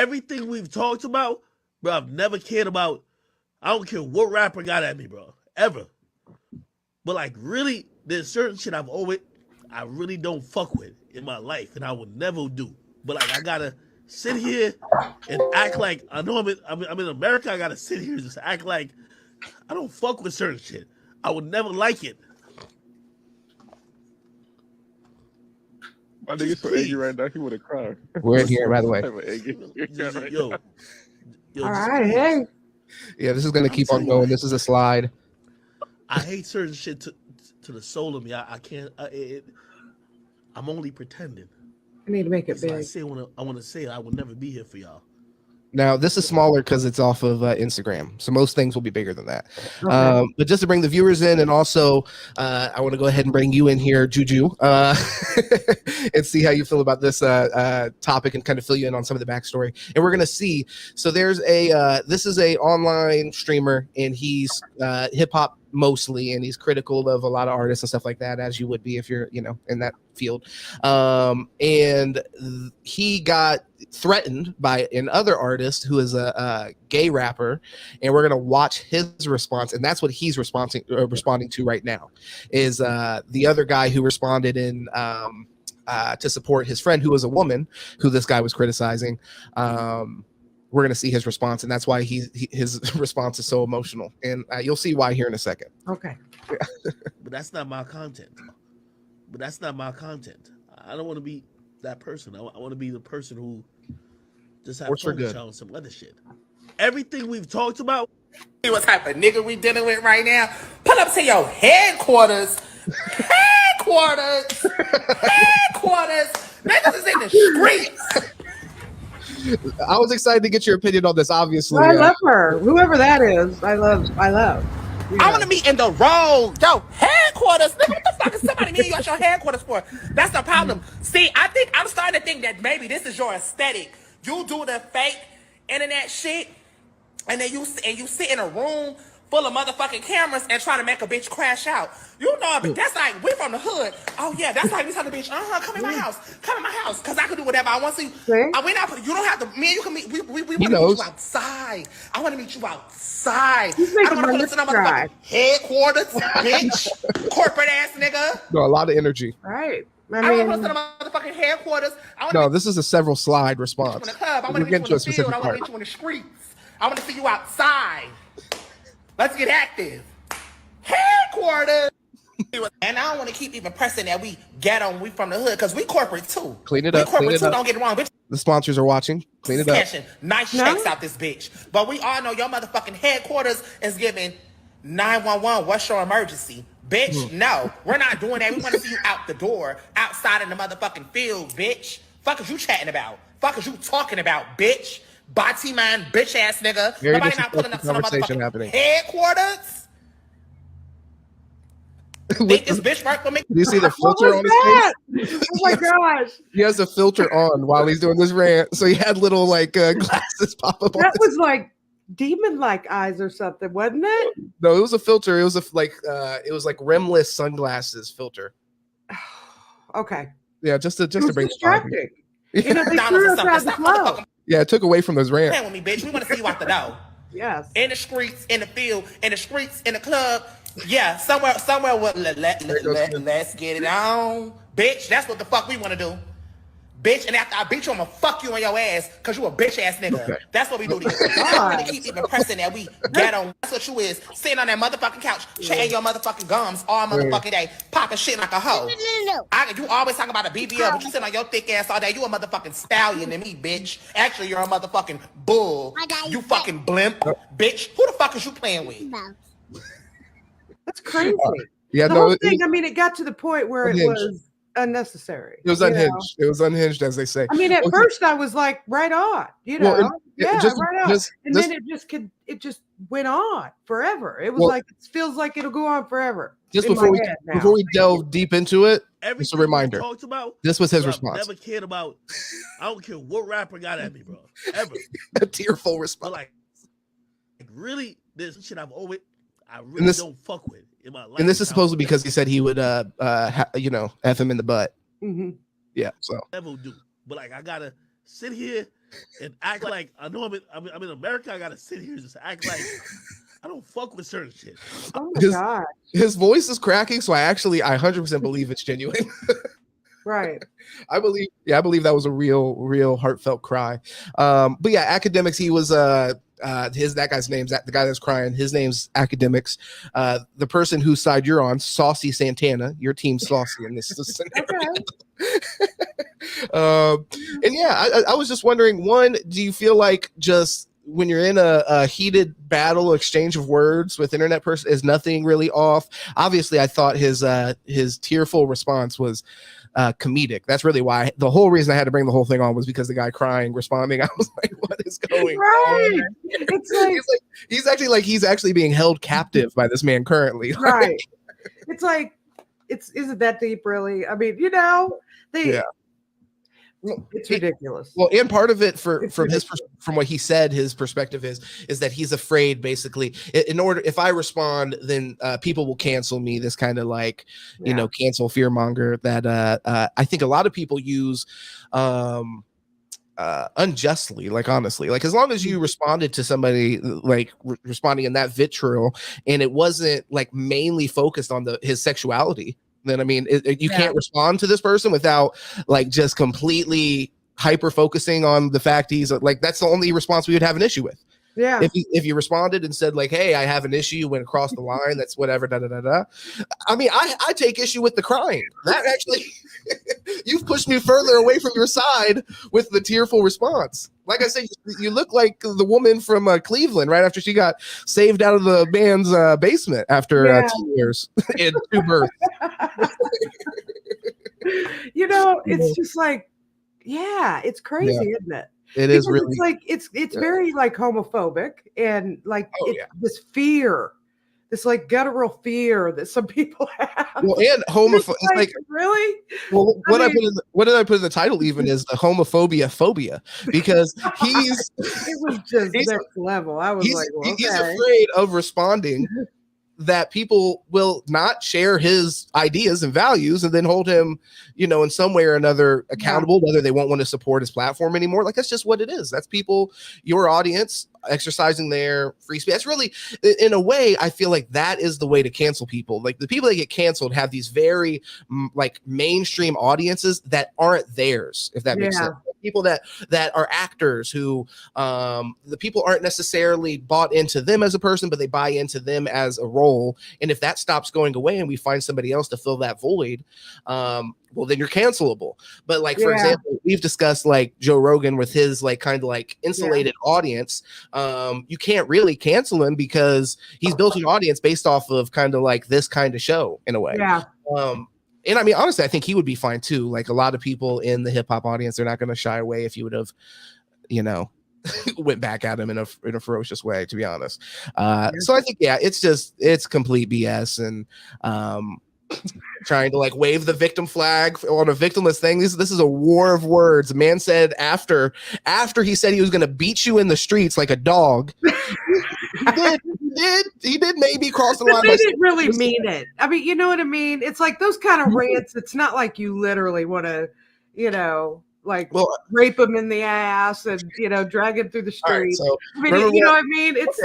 everything we've talked about, bro, I've never cared about. I don't care what rapper got at me, bro, ever. But like, really, there's certain shit I really don't fuck with in my life, and I would never do. But like, I gotta sit here and act like I know I'm in America. I gotta sit here and just act like I don't fuck with certain shit. I would never like it. My nigga's so angry right now. He would have cried. We're in here, by the way. All right, hey. Yeah, this is gonna keep on going. This is a slide. I hate certain shit to the soul of me. I can't. I'm only pretending. I need to make it big. I want to say I will never be here for y'all. Now, this is smaller because it's off of Instagram, so most things will be bigger than that. Okay. But just to bring the viewers in, and also I want to go ahead and bring you in here, Juju, and see how you feel about this topic and kind of fill you in on some of the backstory. And we're going to see. So there's this is a online streamer, and he's hip-hop mostly, and he's critical of a lot of artists and stuff like that, as you would be if you're, in that field. And he got threatened by another artist who is a gay rapper, and we're gonna watch his response, and that's what he's responding to right now. Is the other guy who responded in to support his friend who was a woman who this guy was criticizing. We're going to see his response, and that's why his response is so emotional. And you'll see why here in a second. Okay. But that's not my content. I don't want to be that person. I want to be the person who just have fun with some other shit. Everything we've talked about. See what type of nigga we dealing with right now? Pull up to your headquarters. Headquarters. Niggas is in the streets. I was excited to get your opinion on this, obviously. I love her. Whoever that is, I love. Yeah. I want to meet in the road. Yo, headquarters. Nigga, what the fuck is somebody meeting you at your headquarters for? That's the problem. See, I'm starting to think that maybe this is your aesthetic. You do the fake internet shit, and then you sit in a room full of motherfucking cameras and try to make a bitch crash out. But that's like, we from the hood. Oh yeah, that's like we tell the bitch, come in my house, cause I can do whatever I want to. You don't have to. Me and you can meet. We want to meet you outside. I want to meet you outside. I don't want to put it in motherfucking headquarters, bitch, corporate ass nigga. No, a lot of energy. Right. I don't want to put it in motherfucking headquarters. This is a several slide response. I want to meet you in the field. I want to meet you in the streets. I want to see you outside. Let's get active. Headquarters. And I don't want to keep even pressing that we we from the hood, because we corporate too. Clean it up. Corporate too, don't get it wrong, bitch. The sponsors are watching. Clean it up. Nice checks out this bitch. But we all know your motherfucking headquarters is giving 911. What's your emergency? Bitch, no. We're not doing that. We want to see you out the door, outside in the motherfucking field, bitch. Fuck is you chatting about? Fuck is you talking about, bitch? Bati man, bitch ass nigga. Nobody not pulling up to the motherfucking headquarters. Think this bitch work for me? Do you see the filter on his face? Oh my gosh. He has a filter on while he's doing this rant. So he had little glasses pop up. That was like demon-like eyes or something, wasn't it? No, it was a filter. It was like rimless sunglasses filter. Okay. Yeah, just to bring distracting. They threw us out the flow. Yeah, it took away from those rants. With me, bitch. We want to see you out the door. Yes. In the streets, in the field, in the streets, in the club. Yeah, somewhere. Let's get it on, bitch. That's what the fuck we want to do, bitch. And after I beat you, I'm gonna fuck you on your ass, cause you a bitch ass nigga. Okay. That's what we do to you. I don't want to keep even pressing that we get on. That's what you is, sitting on that motherfucking couch, chatting your motherfucking gums all motherfucking day, popping shit like a hoe. You always talking about a BBL, but you sitting on your thick ass all day. You a motherfucking stallion to me, bitch. Actually, you're a motherfucking bull. You fucking blimp, bitch. Who the fuck is you playing with? That's crazy. The whole thing, it got to the point where unhinged. It was unnecessary. It was unhinged. It was unhinged, as they say. At first I was like, right on, right on. And then it just went on forever. It was it feels like it'll go on forever. Just before we delve deep into it, just a reminder. This was his response. I've never cared about. I don't care what rapper got at me, bro. Ever. A tearful response. But really, there's shit I really don't fuck with in my life. And this is supposedly because he said he would, F him in the butt. Mm-hmm. Yeah, so. Never do. But I gotta sit here and act like I know I'm in America. I gotta sit here and just act like I don't fuck with certain shit. Oh my god, his voice is cracking, so I 100% believe it's genuine. Right. I believe that was a real heartfelt cry. But yeah, Akademiks, he was that guy's name's the guy that's crying. His name's Akademiks. The person whose side you're on, Saucy Santana, your team Saucy in this scenario. And yeah, I was just wondering, one, do you feel like just when you're in a heated battle exchange of words with internet person, is nothing really off? Obviously, I thought his tearful response was comedic. That's really why the whole reason I had to bring the whole thing on was because the guy crying, responding. I was like, what is going on? It's like he's actually being held captive by this man currently. Right. It's like, isn't that deep, really? I mean, it's ridiculous. Well, and part of it from what he said, his perspective is that he's afraid, basically, if I respond, then people will cancel me. This kind of like, cancel fearmonger that I think a lot of people use unjustly. Like, honestly, like as long as you responded to somebody, like responding in that vitriol, and it wasn't like mainly focused on his sexuality, then I mean, you can't respond to this person without like just completely hyper focusing on the fact he's like, that's the only response we would have an issue with. Yeah. If you responded and said like, hey, I have an issue, you went across the line, that's whatever, da da da da. I mean, I take issue with the crying. That actually, you've pushed me further away from your side with the tearful response. Like I said, you look like the woman from Cleveland right after she got saved out of the band's basement after 2 years and 2 births. It's just like, it's crazy, isn't it? It is really. It's like it's very like homophobic and like this fear, this like guttural fear that some people have. Well, and homophobic. It's like really. Well, what did I put in the title? Even is the homophobia phobia, because it was just next level. I was like, well, he's afraid of responding. That people will not share his ideas and values and then hold him, in some way or another accountable, whether they won't want to support his platform anymore. Like, that's just what it is. That's people, your audience, exercising their free speech. That's really, in a way, I feel like that is the way to cancel people. Like, the people that get canceled have these very like mainstream audiences that aren't theirs, if that makes sense. People that are actors who the people aren't necessarily bought into them as a person, but they buy into them as a role. And if that stops going away and we find somebody else to fill that void, well, then you're cancelable. But like, for example, we've discussed like Joe Rogan with his like kind of like insulated audience. You can't really cancel him because he's built an audience based off of kind of like this kind of show in a way. And I mean, honestly, I think he would be fine too. Like, a lot of people in the hip hop audience, they're not going to shy away if you would have, went back at him in a ferocious way, to be honest. So I think, it's complete BS and trying to like wave the victim flag on a victimless thing. This is a war of words. A man said after he said he was going to beat you in the streets like a dog. He did maybe cross the line. They didn't really mean it. I mean, you know what I mean? It's like those kind of rants. It's not like you literally want to, rape him in the ass and, drag him through the street. Right, so I mean, you know what I mean? It's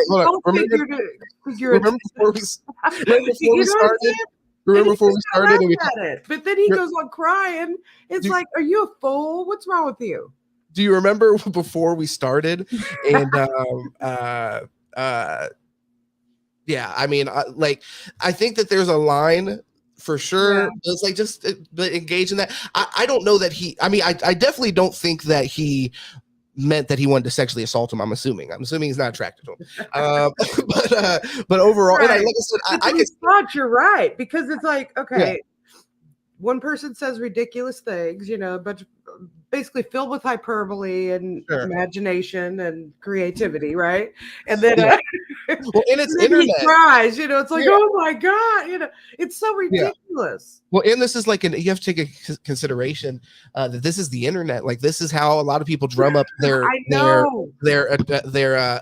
remember before we started, but then he goes on crying. It's like, are you a fool? What's wrong with you? Do you remember before we started? And I mean, I think that there's a line for sure. It's like but engage in that. I don't know that I definitely don't think that he meant that he wanted to sexually assault him. I'm assuming he's not attracted to him. But overall, and like I said, I could thought you're right, because it's like, okay, one person says ridiculous things, but basically filled with hyperbole and imagination and creativity, right? And then, well, and it's internet. He cries, it's like, oh my god, it's so ridiculous. Well, and this is like you have to take a consideration that this is the internet. Like, this is how a lot of people drum up their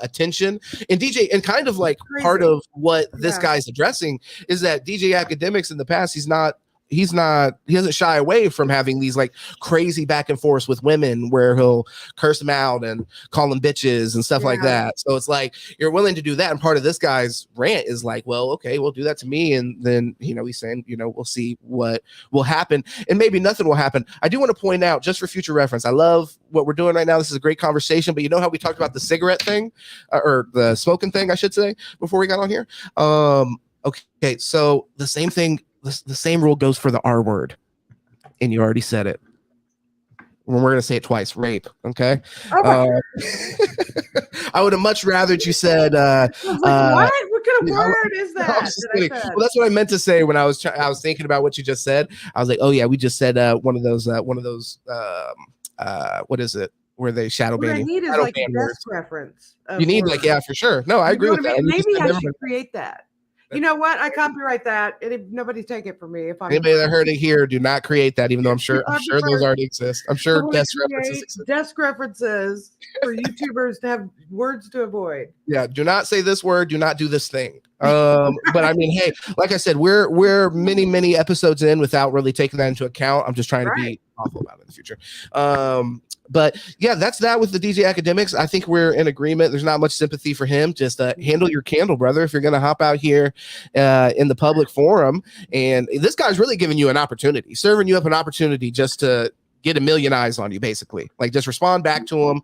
attention. And DJ, and kind of like part of what this guy's addressing is that DJ Akademiks in the past, he doesn't shy away from having these like crazy back and forths with women where he'll curse them out and call them bitches and stuff like that. So it's like you're willing to do that, and part of this guy's rant is like, well, okay, we'll do that to me, and then he's saying, we'll see what will happen, and maybe nothing will happen. I do want to point out, just for future reference, I love what we're doing right now. This is a great conversation, but how we talked about the cigarette thing, or the smoking thing, I should say, before we got on here. Okay, so the same thing, the same rule goes for the R word, and you already said it. We're going to say it twice. Rape. Okay. I would have much rather you said. I was like, what kind of word is that? Well, that's what I meant to say when I was thinking about what you just said. I was like, oh yeah, we just said one of those. What is it? Where they shadow ban you. What I need is like a desk reference. You need for sure. No, I agree with that. Maybe I should create that. You know what? I copyright that, and nobody take it from me. If anybody that heard it here, do not create that. Even though I'm sure those already exist. I'm sure desk references exist. Desk references for YouTubers to have words to avoid. Yeah, do not say this word. Do not do this thing. But I mean, hey, like I said, we're many episodes in without really taking that into account. I'm just trying to be awful about it in the future. But yeah, that's that with the DJ Akademiks. I think we're in agreement. There's not much sympathy for him. Just handle your candle, brother. If you're going to hop out here in the public forum, and this guy's really giving you an opportunity, serving you up an opportunity just to get 1 million eyes on you, basically. Like, just respond back to him,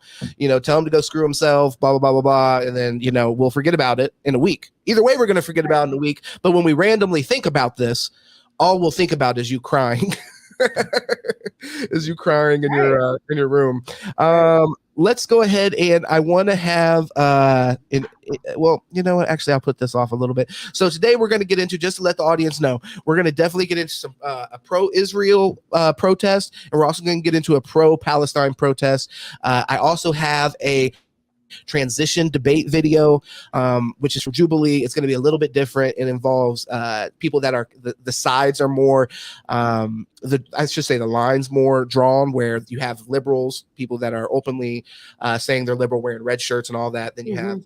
tell him to go screw himself, blah, blah, blah, blah, blah. And then, we'll forget about it in a week. Either way, we're going to forget about it in a week. But when we randomly think about this, all we'll think about is you crying. Is you crying in your room. Let's go ahead, and I want to have well, you know what, actually I'll put this off a little bit. So today we're going to get into, just to let the audience know, we're going to definitely get into some a pro-Israel protest, and we're also going to get into a pro-Palestine protest. I also have a transition debate video, which is from Jubilee. It's going to be a little bit different. It involves people that are the sides are more I should say the lines more drawn, where you have liberals, people that are openly saying they're liberal, wearing red shirts and all that. Then you have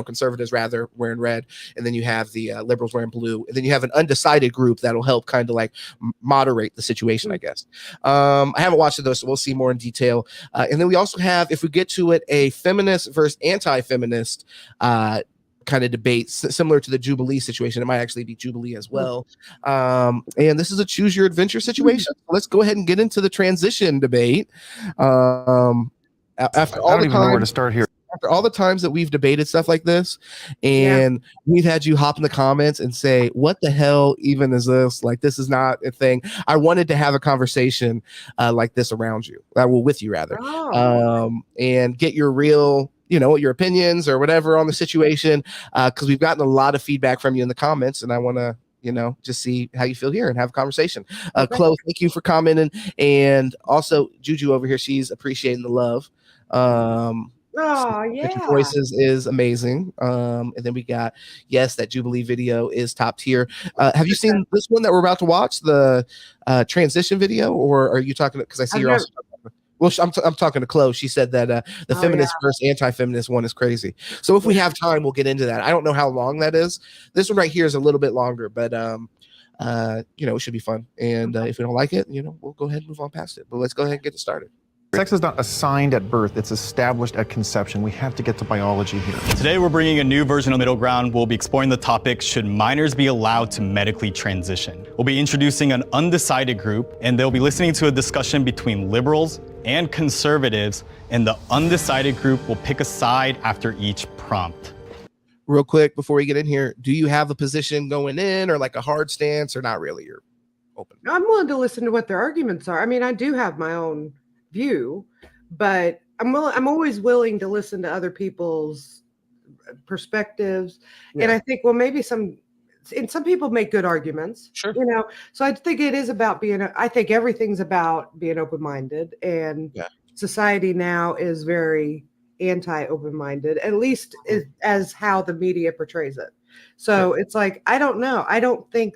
conservatives rather, wearing red, and then you have the liberals wearing blue, and then you have an undecided group that'll help kind of like moderate the situation, I guess. I haven't watched it though, so we'll see more in detail. And then we also have, if we get to it, a feminist versus anti-feminist kind of debate, similar to the Jubilee situation. It might actually be Jubilee as well. And this is a choose your adventure situation. Let's go ahead and get into the transition debate. After all, I don't even know where to start here. After all the times that we've debated stuff like this, and we've had you hop in the comments and say, what the hell even is this? Like, this is not a thing. I wanted to have a conversation like this around you, with you rather, and get your real, your opinions or whatever on the situation, because we've gotten a lot of feedback from you in the comments, and I want to, just see how you feel here and have a conversation. Chloe, thank you for commenting, and also Juju over here, she's appreciating the love. Voices is amazing. And then we got, that Jubilee video is top tier. Have you seen this one that we're about to watch, the transition video, or are you talking, because I see you're also well, I'm talking to Chloe. She said that the feminist versus anti-feminist one is crazy. So if we have time, we'll get into that. I don't know how long that is. This one right here is a little bit longer, but it should be fun. And if we don't like it, we'll go ahead and move on past it. But let's go ahead and get it started. Sex is not assigned at birth, it's established at conception. We have to get to biology here. Today we're bringing a new version of Middle Ground. We'll be exploring the topic, should minors be allowed to medically transition? We'll be introducing an undecided group, and they'll be listening to a discussion between liberals and conservatives, and the undecided group will pick a side after each prompt. Real quick, before we get in here, do you have a position going in, or like a hard stance, or not really? You're open. I'm willing to listen to what their arguments are. I mean, I do have my own view, but I'm always willing to listen to other people's perspectives. And I think, well, maybe some people make good arguments, sure, so I think it is about I think everything's about being open-minded, and society now is very anti-open-minded, at least as how the media portrays it. So it's like, I don't know. I think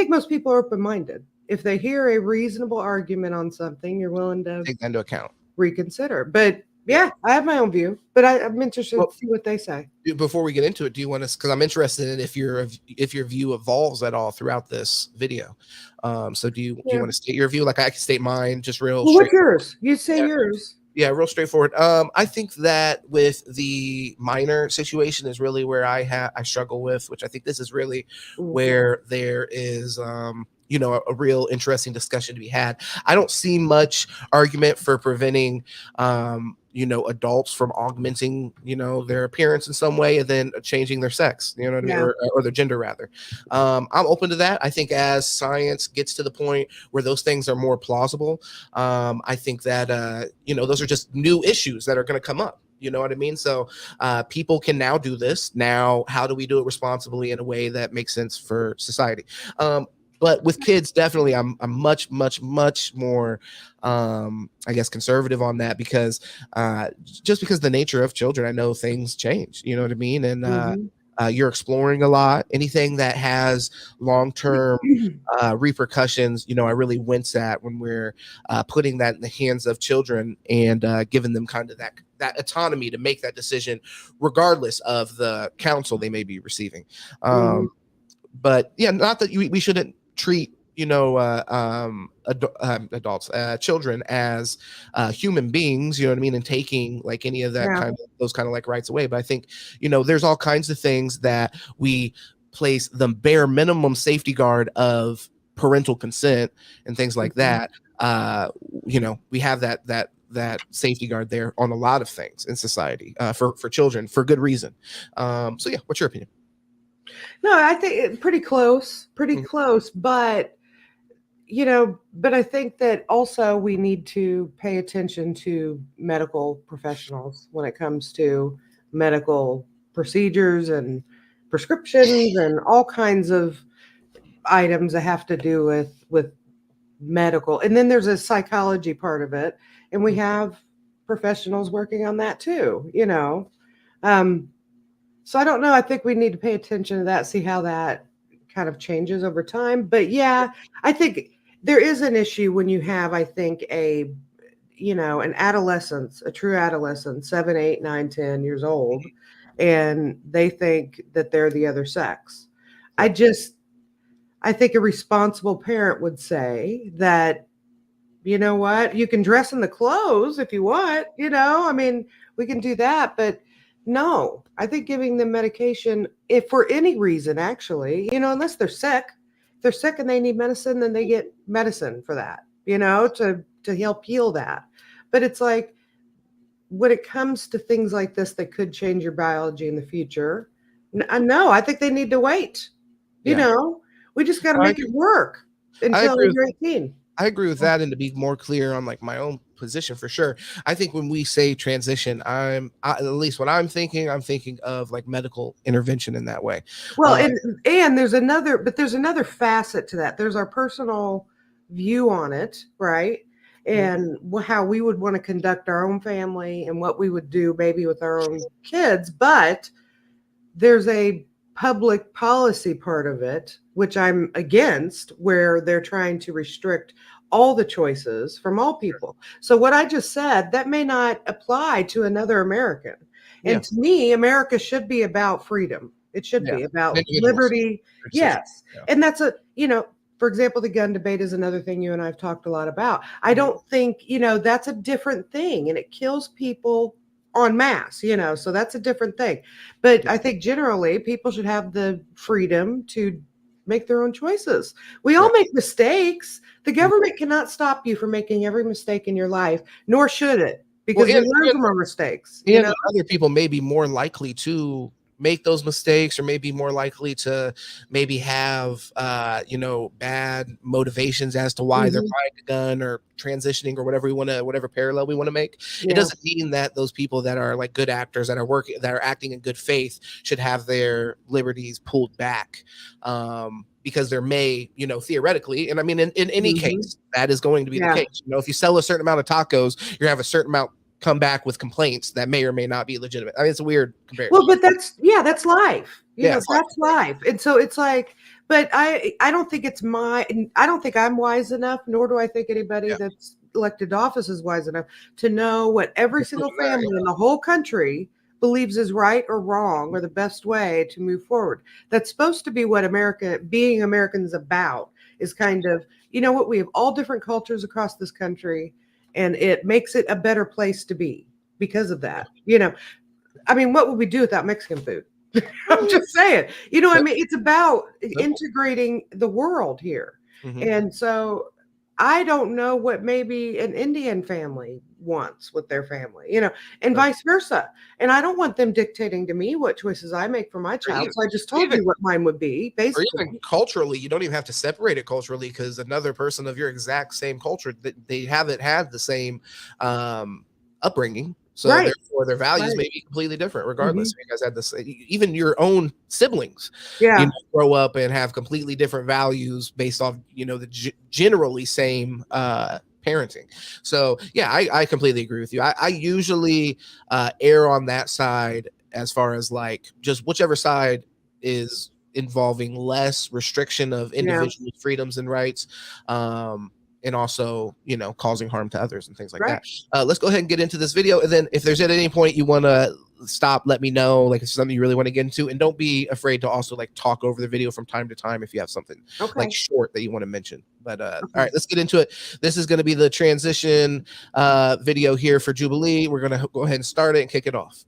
most people are open-minded. If they hear a reasonable argument on something, you're willing to take that into account, reconsider. But Yeah, I have my own view, but I'm interested to see what they say. Before we get into it, do you want to? Because I'm interested in if your view evolves at all throughout this video. So do you want to state your view? Like I can state mine, just real. Well, what's yours? You say yours. Yeah, real straightforward. I think that with the minor situation is really where I struggle with, which I think this is really where there is a real interesting discussion to be had. I don't see much argument for preventing adults from augmenting, their appearance in some way and then changing their sex, you know what I mean? Or their gender rather. I'm open to that. I think as science gets to the point where those things are more plausible, I think that, those are just new issues that are going to come up. You know what I mean? So people can now do this. Now, how do we do it responsibly in a way that makes sense for society? But with kids, definitely, I'm much, much, much more, I guess, conservative on that because just because the nature of children, I know things change. You know what I mean? And you're exploring a lot. Anything that has long-term repercussions, I really wince at when we're putting that in the hands of children and giving them kind of that autonomy to make that decision, regardless of the counsel they may be receiving. But yeah, not that we shouldn't treat adults, children as human beings, you know what I mean, and taking like any of that those kind of like rights away. But I think there's all kinds of things that we place the bare minimum safety guard of parental consent and things like that. We have that safety guard there on a lot of things in society for children for good reason. So yeah, what's your opinion? No, I think pretty close, but but I think that also we need to pay attention to medical professionals when it comes to medical procedures and prescriptions and all kinds of items that have to do with medical. And then there's a psychology part of it, and we have professionals working on that too, So I don't know. I think we need to pay attention to that, see how that kind of changes over time. But yeah, I think there is an issue when you have, I think, an adolescence, a true adolescent, 7, 8, 9, 10 years old, and they think that they're the other sex. I think a responsible parent would say that, you know what, you can dress in the clothes if you want, I mean, we can do that, but no, I think giving them medication, if for any reason, actually, unless they're sick, if they're sick and they need medicine, then they get medicine for that, to help heal that. But it's like, when it comes to things like this that could change your biology in the future, no, I think they need to wait. We just got to make it work until you're 18. I agree with that, and to be more clear on like my own position for sure. I think when we say transition, at least what I'm thinking of like medical intervention in that way. Well, and there's another facet to that. There's our personal view on it, right? And how we would want to conduct our own family and what we would do maybe with our own kids. But there's a public policy part of it, which I'm against, where they're trying to restrict all the choices from all people. So what I just said, that may not apply to another American. And to me, America should be about freedom. It should be about liberty. Yes. Yeah. And that's for example, the gun debate is another thing you and I've talked a lot about. I don't think, that's a different thing, and it kills people en masse, so that's a different thing. But I think generally people should have the freedom to make their own choices. We all make mistakes. The government cannot stop you from making every mistake in your life, nor should it, because we learn from our mistakes. Other people may be more likely to make those mistakes, or maybe more likely to maybe have bad motivations as to why they're buying a gun or transitioning or whatever parallel we want to make. It doesn't mean that those people that are like good actors that are acting in good faith should have their liberties pulled back, because there may, theoretically, and I mean in any case that is going to be the case. If you sell a certain amount of tacos, you're gonna have a certain amount come back with complaints that may or may not be legitimate. I mean, it's a weird comparison. Well, but that's life. That's life. And so it's like, but I don't think I'm wise enough, nor do I think anybody that's elected office is wise enough to know what every single family in the whole country believes is right or wrong or the best way to move forward. That's supposed to be what being Americans about, is kind of, you know what, we have all different cultures across this country, and it makes it a better place to be because of that. You know, I mean, what would we do without Mexican food? I'm just saying, you know what I mean? It's about integrating the world here. And so I don't know what maybe an Indian family wants with their family, you know, and vice versa. And I don't want them dictating to me what choices I make for my child. So I just told you what mine would be, basically. Or even culturally, you don't even have to separate it culturally, because another person of your exact same culture, they haven't had the same upbringing. So therefore their values may be completely different, regardless. You guys had this, even your own siblings, you know, grow up and have completely different values based off, you know, the generally same parenting. So yeah, I completely agree with you. I usually err on that side, as far as like just whichever side is involving less restriction of individual freedoms and rights, and also, you know, causing harm to others and things like that. Let's go ahead and get into this video. And then if there's at any point you want to stop, let me know, like if it's something you really want to get into, and don't be afraid to also like talk over the video from time to time if you have something like short that you want to mention. But all right, let's get into it. This is going to be the transition video here for Jubilee. We're going to go ahead and start it and kick it off.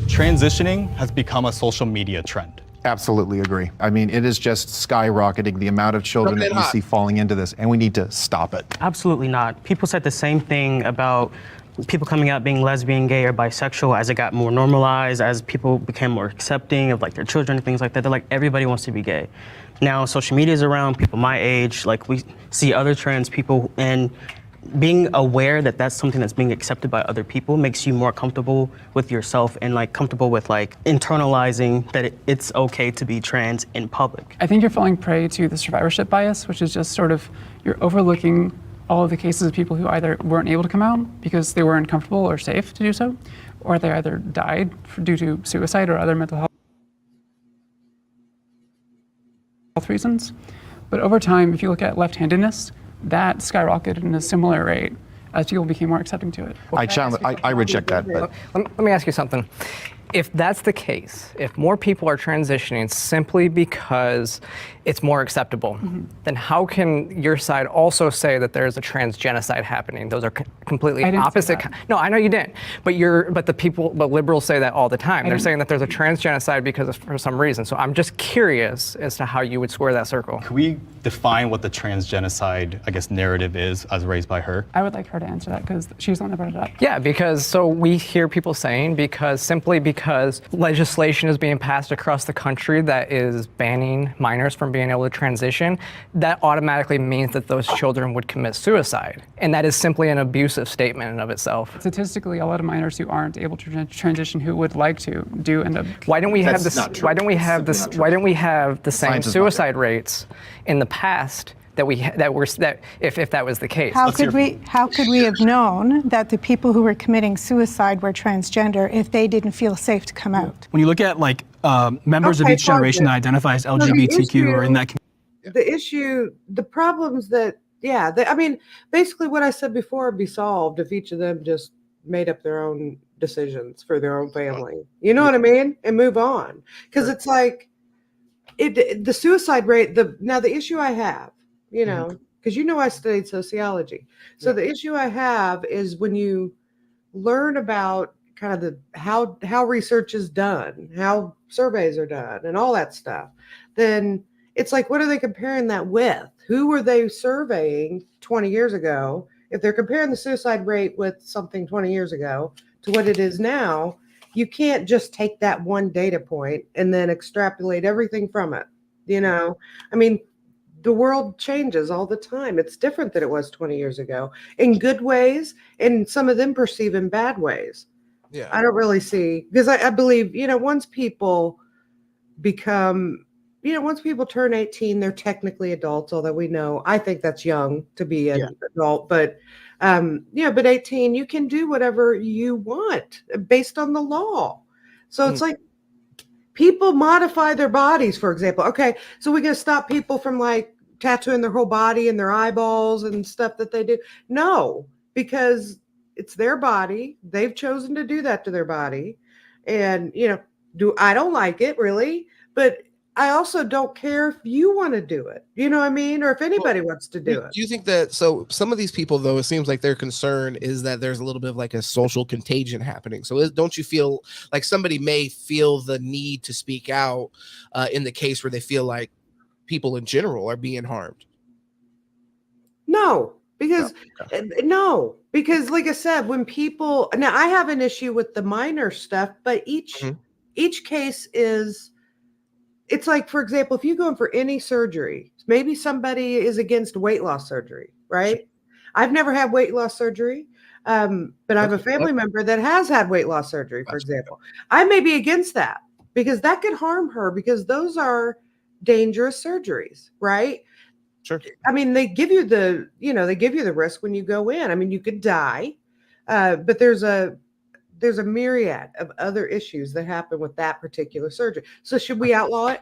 Transitioning has become a social media trend. Absolutely agree. I mean, it is just skyrocketing, the amount of children that we see falling into this, and we need to stop it. Absolutely not. People said the same thing about people coming out being lesbian, gay, or bisexual as it got more normalized, as people became more accepting of like their children and things like that. They're like, everybody wants to be gay. Now social media is around, people my age, like we see other trans people, and being aware that that's something that's being accepted by other people makes you more comfortable with yourself, and like comfortable with like internalizing that it's okay to be trans in public. I think you're falling prey to the survivorship bias, which is just sort of, you're overlooking all of the cases of people who either weren't able to come out because they weren't comfortable or safe to do so, or they either died due to suicide or other mental health reasons. But over time, if you look at left-handedness, that skyrocketed in a similar rate as people became more accepting to it. I reject that. But let me ask you something. If that's the case, if more people are transitioning simply because it's more acceptable, then how can your side also say that there's a trans genocide happening? Those are completely opposite. No, I know you didn't. But liberals say that all the time. They're saying that there's a trans genocide for some reason. So I'm just curious as to how you would square that circle. Could we define what the trans genocide, I guess, narrative is as raised by her? I would like her to answer that because she's the one that brought it up. Yeah, because so we hear people saying because legislation is being passed across the country that is banning minors from being able to transition, that automatically means that those children would commit suicide. And that is simply an abusive statement in and of itself. Statistically, a lot of minors who aren't able to transition, who would like to, do end up. Why don't we have this? Why don't we have this? Why don't we have the same suicide rates in the past if that was the case? How could we have known that the people who were committing suicide were transgender if they didn't feel safe to come out? When you look at like members of each generation that identify as LGBTQ or in that community. The problems that, I mean, basically what I said before would be solved if each of them just made up their own decisions for their own family. You know what I mean? And move on. Because it's like, the suicide rate, the issue I have, you know, because I studied sociology. So the issue I have is when you learn about kind of how research is done, how surveys are done, and all that stuff, then it's like, what are they comparing that with? Who were they surveying 20 years ago? If they're comparing the suicide rate with something 20 years ago to what it is now, you can't just take that one data point and then extrapolate everything from it. You know, I mean, the world changes all the time. It's different than it was 20 years ago in good ways, and some of them perceive in bad ways. Yeah, I don't really see, because I believe, once people turn 18, they're technically adults, although I think that's young to be an adult, but 18, you can do whatever you want based on the law. So it's like, people modify their bodies, for example. Okay, so we're going to stop people from like tattooing their whole body and their eyeballs and stuff that they do. No, because it's their body. They've chosen to do that to their body. And, I don't like it really, but I also don't care if you want to do it. You know what I mean? Or if anybody wants to do it. Do you think that, so some of these people, though, it seems like their concern is that there's a little bit of like a social contagion happening. So don't you feel like somebody may feel the need to speak out in the case where they feel like people in general are being harmed? No, because like I said, when people, now I have an issue with the minor stuff, but each case is, it's like, for example, if you go in for any surgery, maybe somebody is against weight loss surgery, right? I've never had weight loss surgery, but I have a family member that has had weight loss surgery, for example. I may be against that because that could harm her, because those are dangerous surgeries, right? Sure. I mean, they give you the risk when you go in. I mean, you could die, but there's a myriad of other issues that happen with that particular surgery. So should we outlaw it?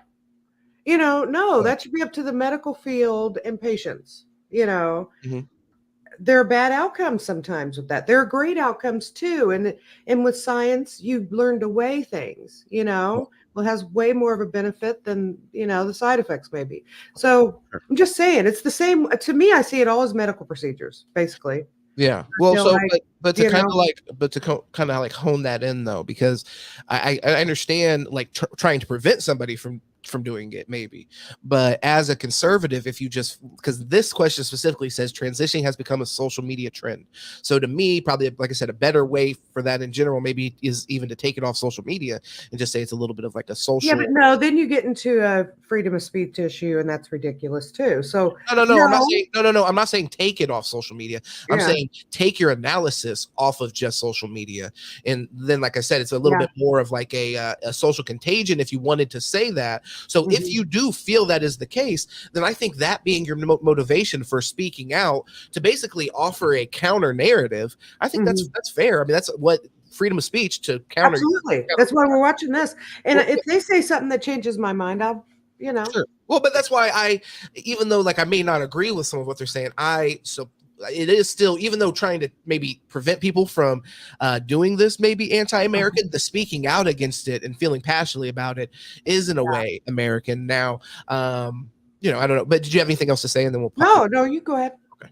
No, that should be up to the medical field and patients. There are bad outcomes sometimes with that. There are great outcomes too. And with science, you've learned to weigh things, it has way more of a benefit than, the side effects maybe. So I'm just saying, it's the same. To me, I see it all as medical procedures, basically. Yeah. Well, so, but to kind of like hone that in though, because I understand like trying to prevent somebody from doing it maybe, but as a conservative, if you just, because this question specifically says transitioning has become a social media trend. So to me, probably, like I said, a better way for that in general maybe is even to take it off social media and just say it's a little bit of like a social. Yeah, but no, then you get into a freedom of speech issue, and that's ridiculous too. So no, I'm not saying take it off social media. I'm saying take your analysis off of just social media, and then, like I said, it's a little bit more of like a social contagion if you wanted to say that. So if you do feel that is the case, then I think that being your motivation for speaking out to basically offer a counter narrative, I think that's fair. I mean, that's what freedom of speech to counter. Absolutely. That's why we're watching this. And if they say something that changes my mind, I'll, Sure. Well, but that's why even though like I may not agree with some of what they're saying, it is still, even though trying to maybe prevent people from doing this may be anti-American, the speaking out against it and feeling passionately about it is in a way American. Now, I don't know, but did you have anything else to say? And then No, you go ahead. Okay.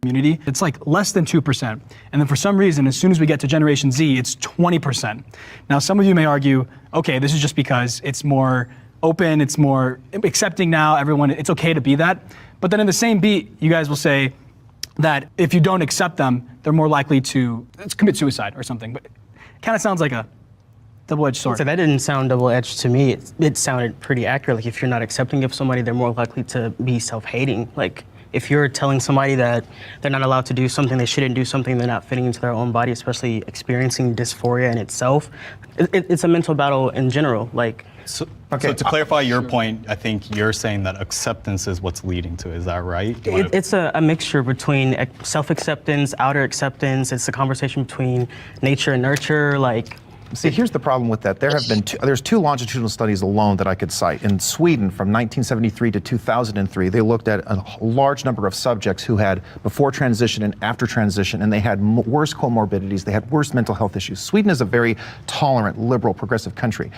Community, it's like less than 2%. And then for some reason, as soon as we get to Generation Z, it's 20%. Now, some of you may argue, okay, this is just because it's more open, it's more accepting now, everyone, it's okay to be that. But then in the same beat, you guys will say that if you don't accept them, they're more likely to commit suicide or something. But it kind of sounds like a double-edged sword. So that didn't sound double-edged to me. It sounded pretty accurate. Like if you're not accepting of somebody, they're more likely to be self-hating. Like if you're telling somebody that they're not allowed to do something, they shouldn't do something, they're not fitting into their own body, especially experiencing dysphoria in itself, it's a mental battle in general. Like. So to clarify your point, I think you're saying that acceptance is what's leading to it. Is that right? It's a mixture between self-acceptance, outer acceptance. It's a conversation between nature and nurture. Like, see, here's the problem with that. There's two longitudinal studies alone that I could cite. In Sweden, from 1973 to 2003, they looked at a large number of subjects who had before transition and after transition, and they had worse comorbidities. They had worse mental health issues. Sweden is a very tolerant, liberal, progressive country.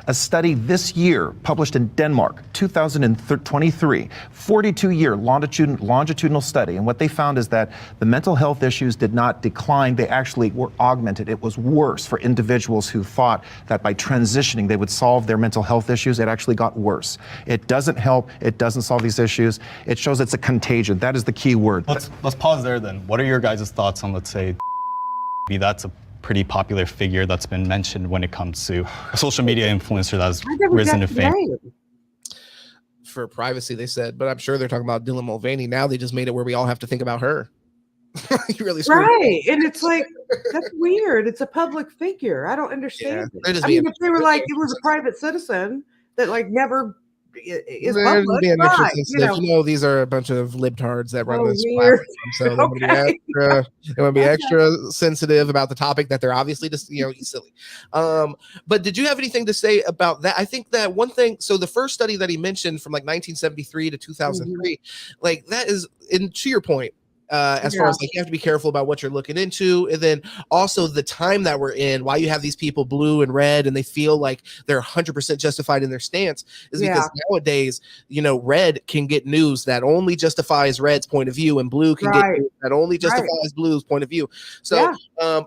A study this year, published in Denmark, 2023, 42-year longitudinal study. And what they found is that the mental health issues did not decline. They actually were augmented. It was worse for individuals who thought that by transitioning, they would solve their mental health issues. It actually got worse. It doesn't help. It doesn't solve these issues. It shows it's a contagion. That is the key word. Let's pause there then. What are your guys' thoughts on, let's say, that's a pretty popular figure that's been mentioned when it comes to a social media influencer that's risen to fame? For privacy, they said, but I'm sure they're talking about Dylan Mulvaney. Now they just made it where we all have to think about her. You really right. And it's like, that's weird. It's a public figure. I don't understand it. I mean, if they were like, it was a private citizen that like never is They're public, being extra right? sensitive. These are a bunch of libtards that run this weird. platform, so they want to be extra sensitive about the topic that they're obviously just silly. But did you have anything to say about that? I think that one thing. So the first study that he mentioned from like 1973 to 2003, like that is, and to your point. As far as like you have to be careful about what you're looking into, and then also the time that we're in, why you have these people blue and red and they feel like they're 100% justified in their stance is because nowadays, red can get news that only justifies red's point of view, and blue can get news that only justifies blue's point of view. So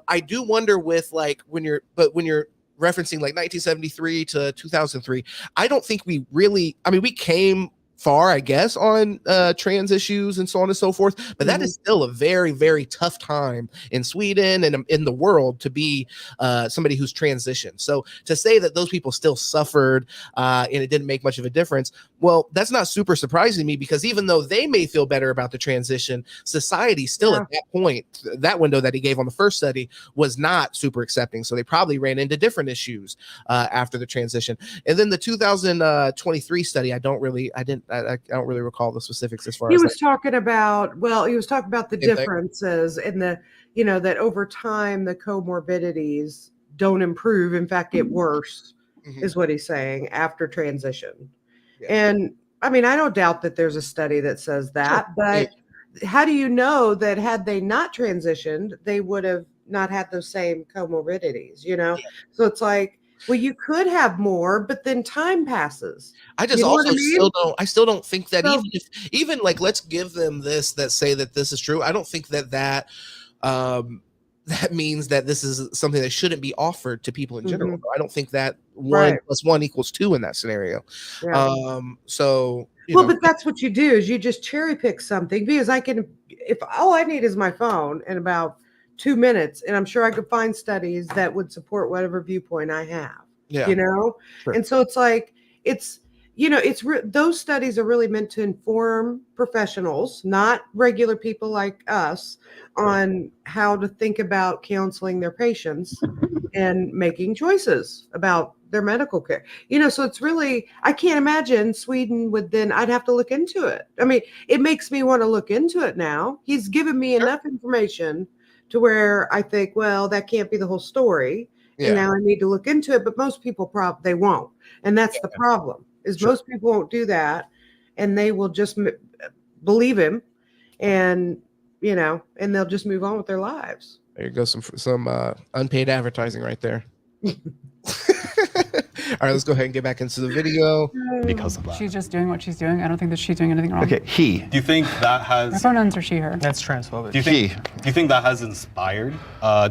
I do wonder with like when you're referencing like 1973 to 2003, I don't think we really, we came far, I guess, on trans issues and so on and so forth, but that is still a very, very tough time in Sweden and in the world to be somebody who's transitioned. So to say that those people still suffered and it didn't make much of a difference, well, that's not super surprising to me, because even though they may feel better about the transition, society still at that point, that window that he gave on the first study was not super accepting. So they probably ran into different issues after the transition. And then the 2023 study, I don't really recall the specifics as far as he was talking about the differences in the, that over time the comorbidities don't improve, in fact get worse, is what he's saying after transition. And I don't doubt that there's a study that says that, but how do you know that had they not transitioned, they would have not had those same comorbidities, So it's like, well, you could have more, but then time passes. I just still don't think that even like, let's give them this, that say that this is true. I don't think that means that this is something that shouldn't be offered to people in general. I don't think that 1 + 1 = 2 in that scenario. But that's what you do, is you just cherry pick something, because if all I need is my phone in about 2 minutes, and I'm sure I could find studies that would support whatever viewpoint I have, Sure. And so it's like, those studies are really meant to inform professionals, not regular people like us, on how to think about counseling their patients and making choices about their medical care. So it's really, I can't imagine Sweden would then, I'd have to look into it. It makes me want to look into it now. He's given me enough information to where I think, well, that can't be the whole story. And now I need to look into it. But most people they won't. And that's the problem, is most people won't do that. And they will just believe him, and, and they'll just move on with their lives. There you go. Some unpaid advertising right there. All right, let's go ahead and get back into the video. Because of that. She's just doing what she's doing. I don't think that she's doing anything wrong. Okay, Do you think that has... Her pronouns are she, her. That's transphobic. Do you think that has inspired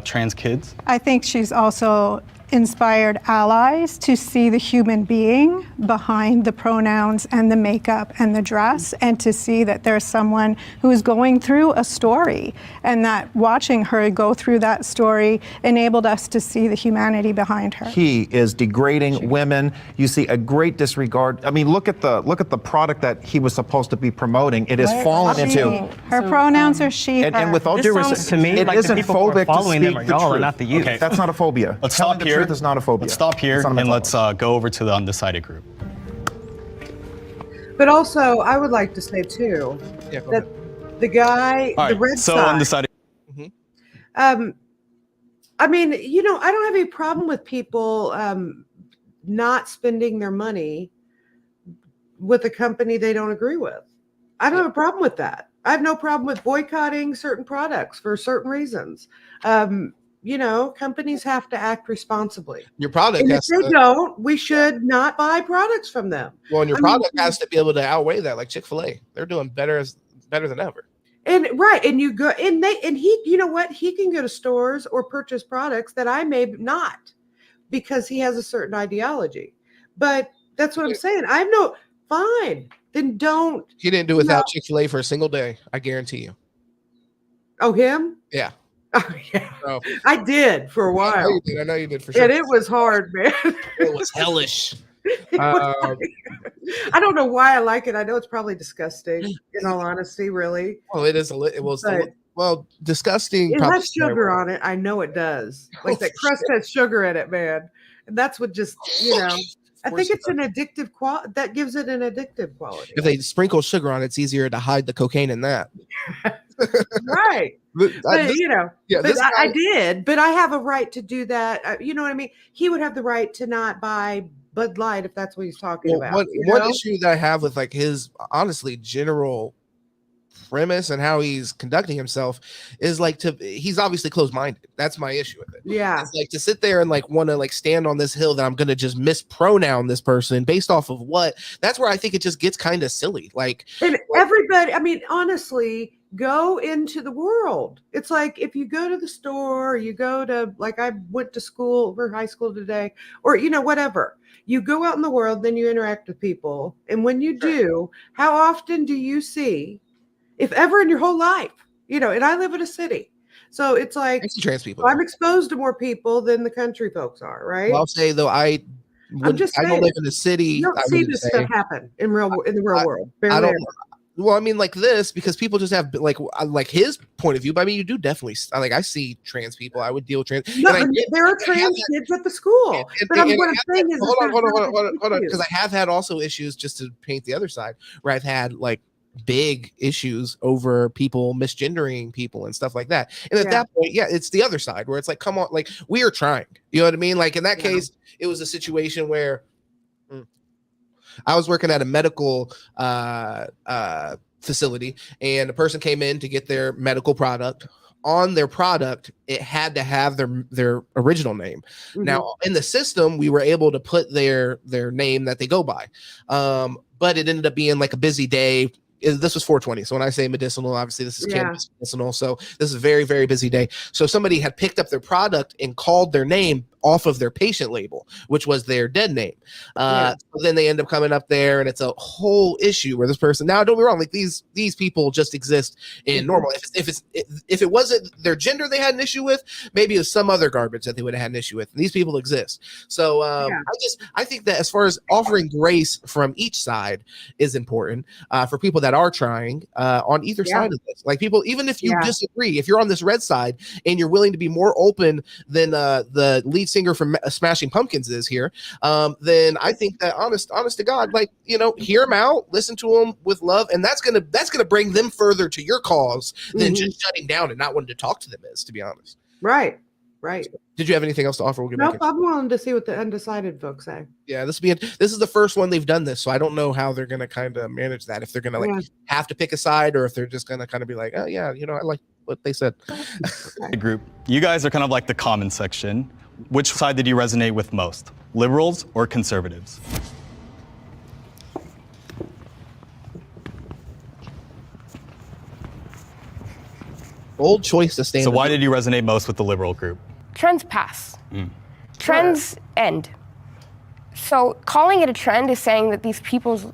trans kids? I think she's also inspired allies to see the human being behind the pronouns and the makeup and the dress, and to see that there's someone who is going through a story, and that watching her go through that story enabled us to see the humanity behind her. He is degrading women. You see a great disregard. Look at the product that he was supposed to be promoting. It has fallen into... Her pronouns are she, her. And with all due respect, to me, it like isn't the people who are phobic to following speak them are the y'all truth. and not the youth. Okay, that's not a phobia. Let's Telling stop here. The truth is not a phobia. Let's stop here and let's go over to the undecided group. But also, I would like to say too that the guy, the red side. Undecided. I don't have any problem with people not spending their money with a company they don't agree with. I don't have a problem with that. I have no problem with boycotting certain products for certain reasons. Companies have to act responsibly. Your product and if they don't, we should not buy products from them. Well, and your product has to be able to outweigh that, like Chick-fil-A. They're doing better than ever. And you go and he, you know what? He can go to stores or purchase products that I may not, because he has a certain ideology. But that's what I'm saying. Fine. Then don't. He didn't do without Chick-fil-A for a single day. I guarantee you. Oh, him? Yeah. Oh, yeah. So, I did for a while. I know you did for sure. And it was hard, man. It was hellish. I don't know why I like it. I know it's probably disgusting, in all honesty, really. Well, it is. Disgusting. It has sugar on it. I know it does. Like that crust has sugar in it, man. And that's what just, I think it's an addictive quality that gives it an addictive quality. If they sprinkle sugar on it, it's easier to hide the cocaine in that. Right. But I did, but I have a right to do that. You know what I mean? He would have the right to not buy Bud Light if that's what he's talking about. One issue that I have with like his honestly general premise and how he's conducting himself is like he's obviously closed-minded. That's my issue with it. Yeah. It's like to sit there and like want to like stand on this hill that I'm gonna just mispronoun this person based off of what. That's where I think it just gets kind of silly. Like, and everybody, I mean, honestly, go into the world. It's like if you go to the store, you go to, like, I went to school for high school today, or whatever. You go out in the world, then you interact with people, and when you do, how often do you see, if ever in your whole life, and I live in a city. So it's like trans people. I'm exposed to more people than the country folks are, right? Well, I'll say though, I don't live in a city. You don't see this stuff happen in the real world. I don't. Well, I mean, like this, because people just have like his point of view. But I mean, you do definitely like I see trans people. I would deal with trans. No, there are trans kids at the school. But what I'm saying is, hold on, because I have had also issues, just to paint the other side, where I've had like big issues over people misgendering people and stuff like that. And at that point, it's the other side where it's like, come on, like we are trying. You know what I mean? Like in that case, it was a situation where I was working at a medical facility, and a person came in to get their medical product. On their product, it had to have their original name. Mm-hmm. Now, in the system, we were able to put their name that they go by, but it ended up being like a busy day. This was 420. So when I say medicinal, obviously this is cannabis medicinal. So this is a very, very busy day. So somebody had picked up their product and called their name off of their patient label, which was their dead name. So then they end up coming up there, and it's a whole issue where this person, now don't be wrong, like these people just exist in normal. If it wasn't their gender they had an issue with, maybe it was some other garbage that they would have had an issue with. And these people exist. So I think that as far as offering grace from each side is important for people that are trying on either side of this. Like people, even if you disagree, if you're on this red side and you're willing to be more open than the lead singer from Smashing Pumpkins is here, then I think that honest to God, like, hear them out, listen to them with love, and that's gonna bring them further to your cause than just shutting down and not wanting to talk to them to be honest. Right. Did you have anything else to offer? Nope, I'm willing to see what the undecided folks say. Yeah, this is the first one they've done this, so I don't know how they're gonna kind of manage that. If they're gonna have to pick a side, or if they're just gonna kind of be like, oh yeah, I like what they said. Group, you guys are kind of like the comment section. Which side did you resonate with most? Liberals or conservatives? Bold choice to stand. So why did you resonate most with the liberal group? Trends pass. Trends end. So calling it a trend is saying that these people's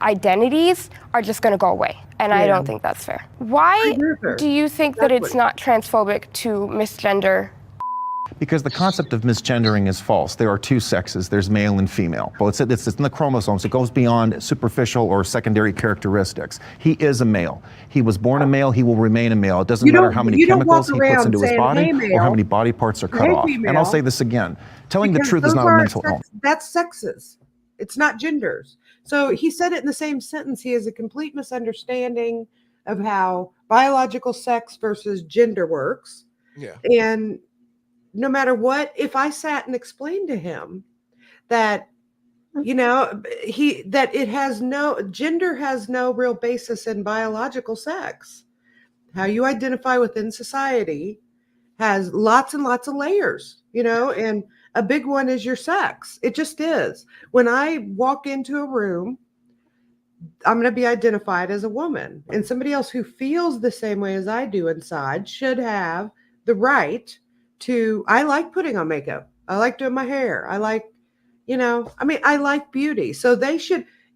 identities are just going to go away. And I don't think that's fair. Why do you think that it's not transphobic to misgender? Because the concept of misgendering is false. There are two sexes. There's male and female. Well, it's in the chromosomes. It goes beyond superficial or secondary characteristics. He is a male. He was born a male. He will remain a male. It doesn't matter how many chemicals he puts into his body or how many body parts are cut off. And I'll say this again. Telling the truth is not a mental illness. That's sexes. It's not genders. So he said it in the same sentence. He has a complete misunderstanding of how biological sex versus gender works. Yeah. And no matter what, if I sat and explained to him that, that gender has no real basis in biological sex. How you identify within society has lots and lots of layers, and a big one is your sex. It just is. When I walk into a room, I'm going to be identified as a woman, and somebody else who feels the same way as I do inside should have the right to, I like putting on makeup. I like doing my hair. I like, I like beauty. So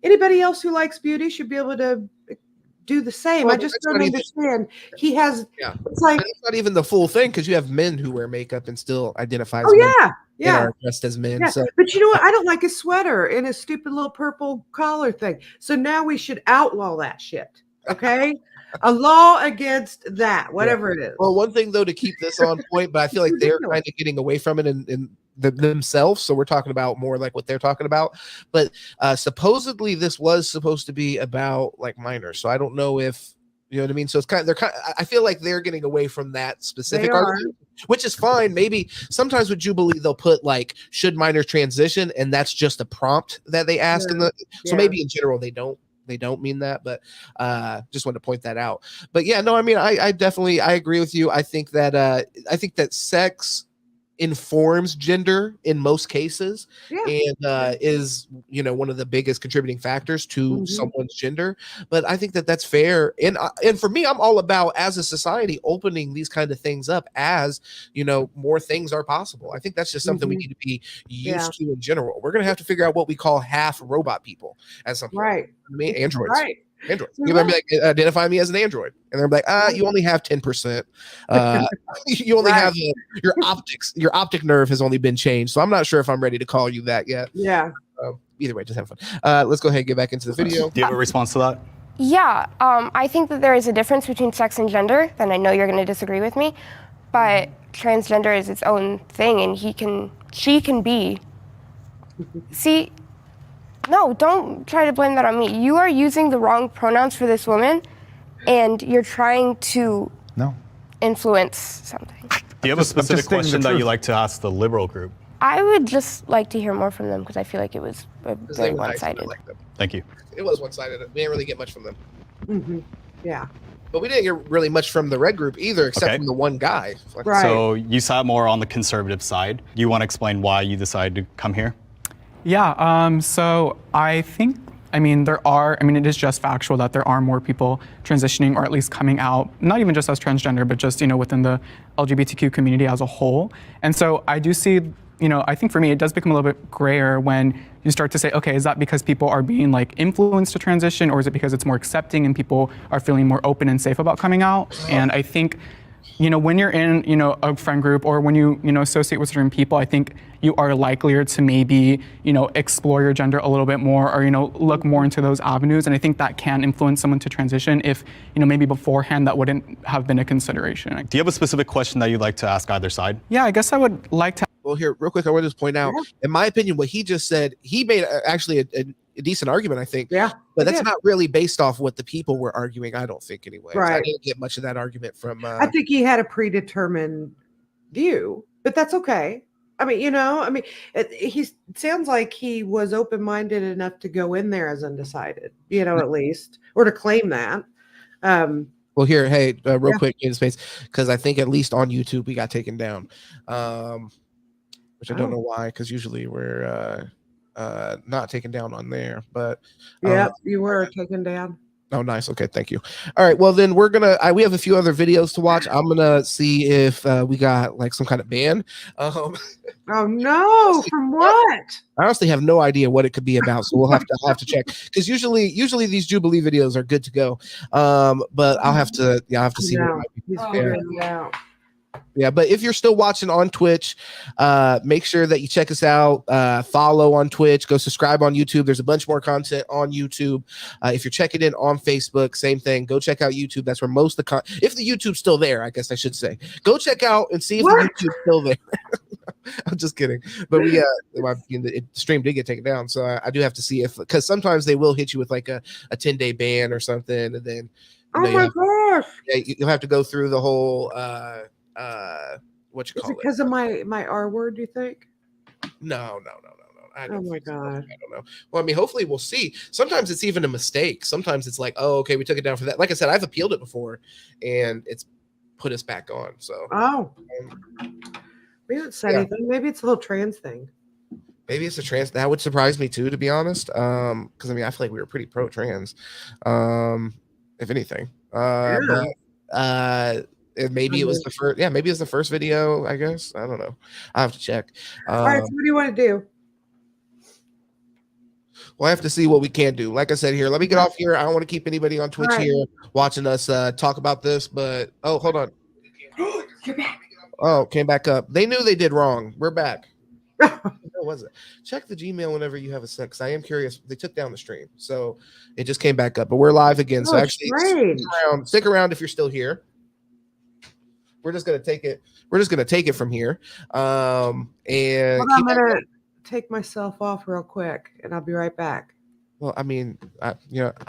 anybody else who likes beauty should be able to do the same. Well, I just don't understand. He has, it's like, it's not even the full thing, because you have men who wear makeup and still identify as men. And are dressed as men. Yeah. So. But you know what? I don't like his sweater and his stupid little purple collar thing. So now we should outlaw that shit. Okay. A law against that, whatever it is. Well, one thing though, to keep this on point, but I feel like they're kind of getting away from it, and themselves. So we're talking about more like what they're talking about. But supposedly this was supposed to be about like minors. So I don't know if, you know what I mean? So it's I feel like they're getting away from that specific argument, which is fine. Maybe sometimes with Jubilee, they'll put like, should minors transition? And that's just a prompt that they ask so maybe in general, they don't mean that, but just wanted to point that out. But yeah, no, I mean, I definitely, I agree with you. I think that sex informs gender in most cases, and is, you know, one of the biggest contributing factors to someone's gender. But I think that that's fair, and for me, I'm all about, as a society, opening these kind of things up, as you know, more things are possible. I think that's just something we need to be used to in general. We're gonna have to figure out what we call half robot people at some point. Right. I mean, androids. Right. Android. You're gonna be like, identify me as an android, and they're like, you only have 10%. You only have your optic nerve has only been changed. So I'm not sure if I'm ready to call you that yet. Yeah. Either way, just have fun. Let's go ahead and get back into the video. Do you have a response to that? Yeah, I think that there is a difference between sex and gender, and I know you're going to disagree with me, but transgender is its own thing, and she can be. See. No, don't try to blame that on me. You are using the wrong pronouns for this woman, and you're trying to influence something. Do you have a specific question that you like to ask the liberal group? I would just like to hear more from them, because I feel like it was very one-sided. Thank you. It was one-sided. We didn't really get much from them. Yeah. But we didn't get really much from the red group either, except from the one guy. Right. So you sat more on the conservative side. Do you want to explain why you decided to come here? Yeah, so I think, it is just factual that there are more people transitioning, or at least coming out, not even just as transgender, but just, within the LGBTQ community as a whole. And so I do see, I think for me, it does become a little bit grayer when you start to say, okay, is that because people are being like influenced to transition, or is it because it's more accepting and people are feeling more open and safe about coming out? And I think, when you're in, a friend group, or when you, associate with certain people, I think you are likelier to maybe, explore your gender a little bit more, or, look more into those avenues. And I think that can influence someone to transition if, maybe beforehand that wouldn't have been a consideration. Do you have a specific question that you'd like to ask either side? Yeah, I guess I would like to. Well, here, real quick, I want to just point out, in my opinion, what he just said, he made actually a decent argument, I think. Yeah. But that's not really based off what the people were arguing, I don't think, anyway. Right. I didn't get much of that argument from. I think he had a predetermined view, but that's okay. He sounds like he was open-minded enough to go in there as undecided, at least, or to claim that. Well, here, hey, real quick in space, because I think at least on YouTube we got taken down, which I don't know why, because usually we're not taken down on there, but you were taken down. Oh, nice. Okay, thank you. All right, well then we have a few other videos to watch. I'm gonna see if we got like some kind of ban. Oh no, from what? I honestly have no idea what it could be about, so we'll have to check, because usually these Jubilee videos are good to go. But I'll have to see what might be. He's figuring it out. Yeah, but if you're still watching on Twitch, make sure that you check us out. Follow on Twitch. Go subscribe on YouTube. There's a bunch more content on YouTube. If you're checking in on Facebook, same thing. Go check out YouTube. That's where most of the if the YouTube's still there, I guess I should say. Go check out and see if the YouTube's still there. I'm just kidding. But the stream did get taken down, so I do have to see because sometimes they will hit you with like a 10-day ban or something, and then gosh, you'll have to go through the whole. What you call it? Because of my R word, do you think? No. Oh my god. I don't know. Well, hopefully we'll see. Sometimes it's even a mistake. Sometimes it's like, oh, okay, we took it down for that. Like I said, I've appealed it before, and it's put us back on. So. We haven't said anything. Maybe it's a little trans thing. Maybe it's a trans. That would surprise me too, to be honest. Because I feel like we were pretty pro-trans, if anything. But maybe it was the first. Yeah, maybe it's the first video. I guess I don't know. I have to check. All right. So what do you want to do? We'll have to see what we can do. Like I said, here, let me get off here. I don't want to keep anybody on Twitch here watching us talk about this. But hold on. You're back. Oh, came back up. They knew they did wrong. We're back. What was it? Check the Gmail whenever you have a sec, because I am curious. They took down the stream, so it just came back up. But we're live again. So actually, stick around if you're still here. we're just gonna take it. We're just gonna take it from here. And I'm gonna take myself off real quick, and I'll be right back. Well, I mean, I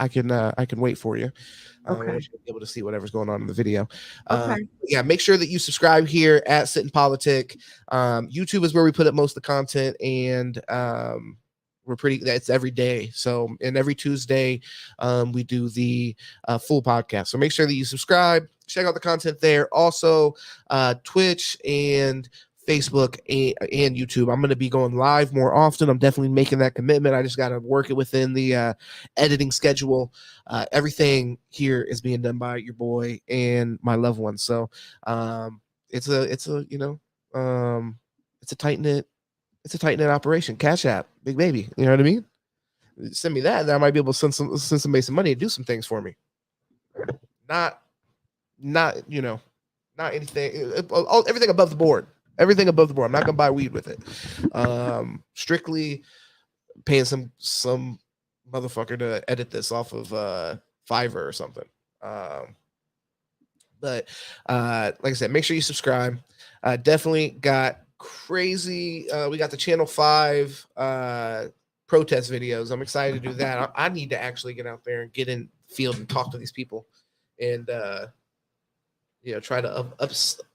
can wait for you. Okay. I should be able to see whatever's going on in the video. Okay. Yeah, make sure that you subscribe here at Sit and Politic. YouTube is where we put up most of the content, and that's every day. So, and every Tuesday, we do the full podcast. So make sure that you subscribe, check out the content there. Also, Twitch and Facebook and YouTube. I'm going to be going live more often. I'm definitely making that commitment. I just got to work it within the editing schedule. Everything here is being done by your boy and my loved ones. So it's a tight knit operation. Cash App, big baby. You know what I mean? Send me that, and I might be able to send somebody some money to do some things for me. Not anything. Everything above the board. Everything above the board. I'm not gonna buy weed with it. Strictly paying some motherfucker to edit this off of Fiverr or something. But like I said, make sure you subscribe. Definitely got crazy. We got the Channel 5 protest videos. I'm excited to do that. I need to actually get out there and get in the field and talk to these people, and try to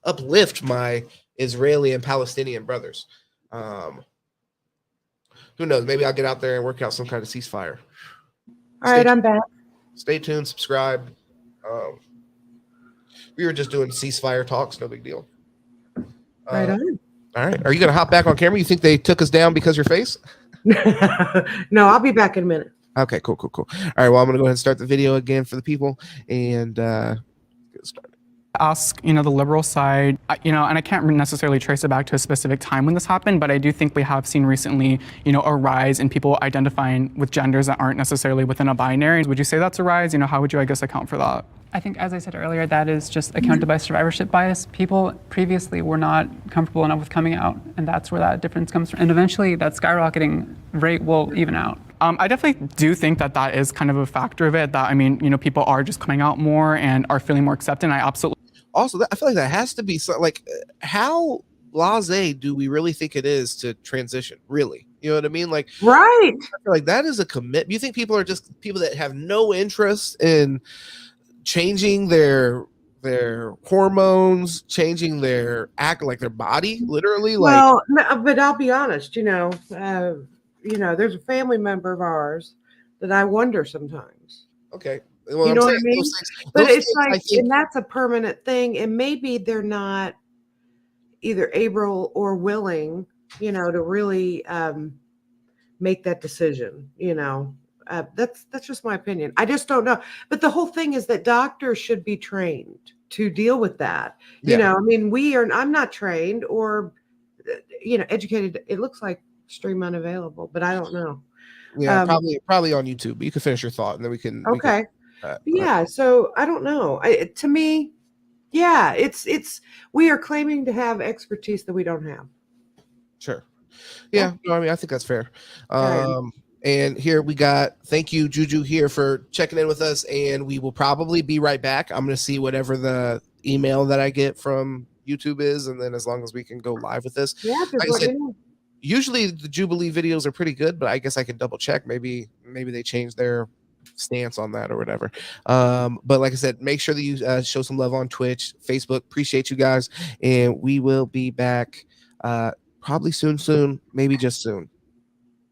uplift my Israeli and Palestinian brothers. Who knows? Maybe I'll get out there and work out some kind of ceasefire. All right, I'm back. Stay tuned, subscribe. We were just doing ceasefire talks, no big deal. Right on. All right. Are you going to hop back on camera? You think they took us down because your face? No, I'll be back in a minute. Okay, cool. All right, well, I'm going to go ahead and start the video again for the people and get started. Ask, the liberal side, and I can't necessarily trace it back to a specific time when this happened, but I do think we have seen recently, a rise in people identifying with genders that aren't necessarily within a binary. Would you say that's a rise? How would you, account for that? I think, as I said earlier, that is just accounted by survivorship bias. People previously were not comfortable enough with coming out, and that's where that difference comes from. And eventually, that skyrocketing rate will even out. I definitely do think that is kind of a factor of it, that, people are just coming out more and are feeling more accepted. And I absolutely. Also, I feel like that has to be how blasé do we really think it is to transition? Really, you know what I mean? Right. I feel like that is a commitment. You think people are just people that have no interest in changing their hormones, changing their their body, literally? Well, no, but I'll be honest. There's a family member of ours that I wonder sometimes. Okay. Well, you know what I mean? But it's think, and that's a permanent thing. And maybe they're not either able or willing, to really make that decision. That's just my opinion. I just don't know. But the whole thing is that doctors should be trained to deal with that. I'm not trained or, educated. It looks like stream unavailable, but I don't know. Yeah, probably on YouTube. But you can finish your thought and then we can. Okay. So I don't know. To me, it's we are claiming to have expertise that we don't have. Sure. Yeah. No, I think that's fair. And here we got, thank you, Juju, here for checking in with us. And we will probably be right back. I'm going to see whatever the email that I get from YouTube is. And then as long as we can go live with this. Yeah. Like I said, usually the Jubilee videos are pretty good, but I guess I can double check. Maybe they changed their stance on that or whatever. But like I said, make sure that you show some love on Twitch, Facebook. Appreciate you guys. And we will be back probably soon, maybe just soon.